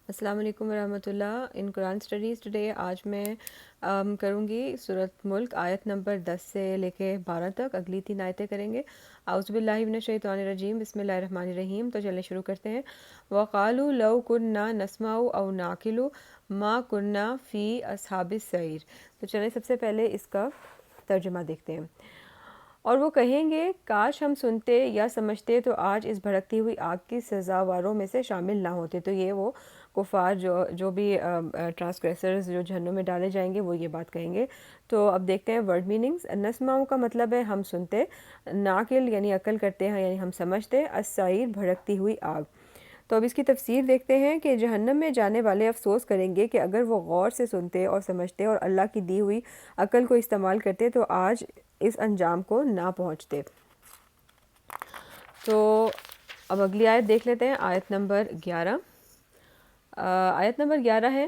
السلام علیکم ورحمۃ اللہ۔ ان قرآن اسٹڈیز ٹوڈے آج میں کروں گی سورۃ ملک آیت نمبر 10 سے لے کے 12 تک، اگلی 3 آیتیں کریں گے۔ اعوذ باللہ من الشیطان الرجیم، بسم اللہ الرحمن الرحیم۔ تو چلیں شروع کرتے ہیں۔ وَقَالُوا لَوْ كُنَّا نَسْمَعُ أَوْ نَعْقِلُ مَا كُنَّا فِي أَصْحَابِ السَّعِيرِ۔ تو چلیں سب سے پہلے اس کا ترجمہ دیکھتے ہیں۔ اور وہ کہیں گے کاش ہم سنتے یا سمجھتے تو آج اس بھڑکتی ہوئی آگ کی سزاواروں میں سے شامل نہ ہوتے۔ تو یہ وہ کفار جو بھی ٹرانسگریسرز جو جہنم میں ڈالے جائیں گے وہ یہ بات کہیں گے۔ تو اب دیکھتے ہیں ورڈ میننگز۔ نسمعو کا مطلب ہے ہم سنتے، ناقل یعنی عقل کرتے ہیں یعنی ہم سمجھتے، السعیر بھڑکتی ہوئی آگ۔ تو اب اس کی تفسیر دیکھتے ہیں کہ جہنم میں جانے والے افسوس کریں گے کہ اگر وہ غور سے سنتے اور سمجھتے اور اللہ کی دی ہوئی عقل کو استعمال کرتے تو آج اس انجام کو نہ پہنچتے۔ تو اب اگلی آیت دیکھ لیتے ہیں، آیت نمبر 11۔ آیت نمبر 11 ہے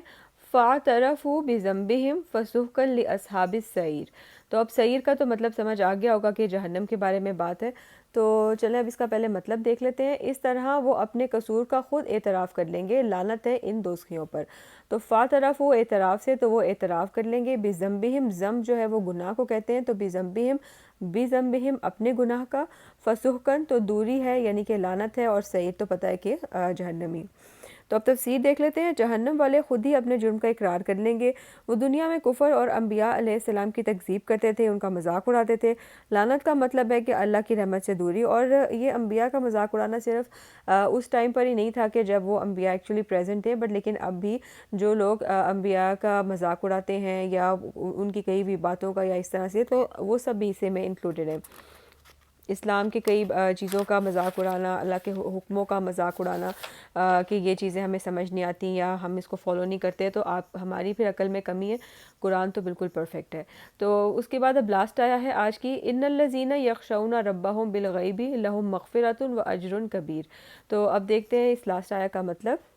فَاعْتَرَفُوا بِذَنبِهِمْ فَسُحْقًا لِأَصْحَابِ السَّعِيرِ۔ تو اب سعیر کا تو مطلب سمجھ آ گیا ہوگا کہ جہنم کے بارے میں بات ہے۔ تو چلیں اب اس کا پہلے مطلب دیکھ لیتے ہیں۔ اس طرح وہ اپنے قصور کا خود اعتراف کر لیں گے، لعنت ہے ان دوزخیوں پر۔ تو فَاعْتَرَفُوا اعتراف سے، تو وہ اعتراف کر لیں گے، بِذَنبِهِمْ ذنب جو ہے وہ گناہ کو کہتے ہیں، تو بِذَنبِهِمْ اپنے گناہ کا، فَسُحْقًا تو دوری ہے یعنی کہ لعنت ہے، اور سعیر تو پتہ ہے کہ جہنمی۔ تو اب تفسیر دیکھ لیتے ہیں۔ جہنم والے خود ہی اپنے جرم کا اقرار کر لیں گے۔ وہ دنیا میں کفر اور انبیاء علیہ السلام کی تکذیب کرتے تھے، ان کا مذاق اڑاتے تھے۔ لعنت کا مطلب ہے کہ اللہ کی رحمت سے دوری، اور یہ انبیاء کا مذاق اڑانا صرف اس ٹائم پر ہی نہیں تھا کہ جب وہ انبیاء ایکچولی پریزنٹ تھے، بٹ لیکن اب بھی جو لوگ انبیاء کا مذاق اڑاتے ہیں یا ان کی کئی بھی باتوں کا یا اس طرح سے، تو وہ سب بھی اسے میں انکلوڈڈ ہیں۔ اسلام کے کئی چیزوں کا مذاق اڑانا، اللہ کے حکموں کا مذاق اڑانا کہ یہ چیزیں ہمیں سمجھ نہیں آتی یا ہم اس کو فالو نہیں کرتے، تو ہماری پھر عقل میں کمی ہے۔ قرآن تو بالکل پرفیکٹ ہے۔ تو اس کے بعد اب لاسٹ آیا ہے آج کی، ان الذین یخشون ربہم بالغیب لہم مغفرۃ واجر کبیر۔ تو اب دیکھتے ہیں اس لاسٹ آیا کا مطلب۔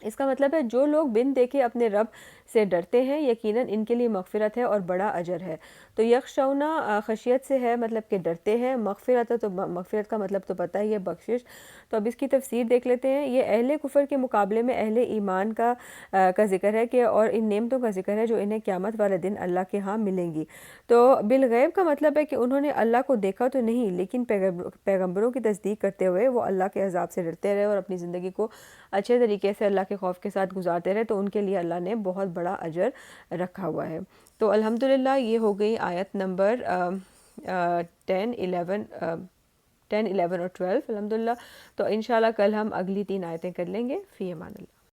اس کا مطلب ہے جو لوگ بن دیکھے اپنے رب سے ڈرتے ہیں، یقیناً ان کے لیے مغفرت ہے اور بڑا اجر ہے۔ تو یخشونا خشیت سے ہے، مطلب کہ ڈرتے ہیں، مغفرت ہے تو مغفرت کا مطلب تو پتہ ہی ہے، بخشش۔ تو اب اس کی تفسیر دیکھ لیتے ہیں۔ یہ اہل کفر کے مقابلے میں اہل ایمان کا ذکر ہے کہ اور ان نعمتوں کا ذکر ہے جو انہیں قیامت والے دن اللہ کے ہاں ملیں گی۔ تو بالغیب کا مطلب ہے کہ انہوں نے اللہ کو دیکھا تو نہیں، لیکن پیغمبروں کی تصدیق کرتے ہوئے وہ اللہ کے عذاب سے ڈرتے رہے اور اپنی زندگی کو اچھے طریقے سے اللہ کے خوف کے ساتھ گزارتے رہے، تو ان کے لیے اللہ نے بہت بڑا اجر رکھا ہوا ہے۔ تو الحمدللہ یہ ہو گئی آیت نمبر 10، 11 اور 12 الحمدللہ۔ تو انشاءاللہ کل ہم اگلی 3 آیتیں کر لیں گے۔ فی امان اللہ۔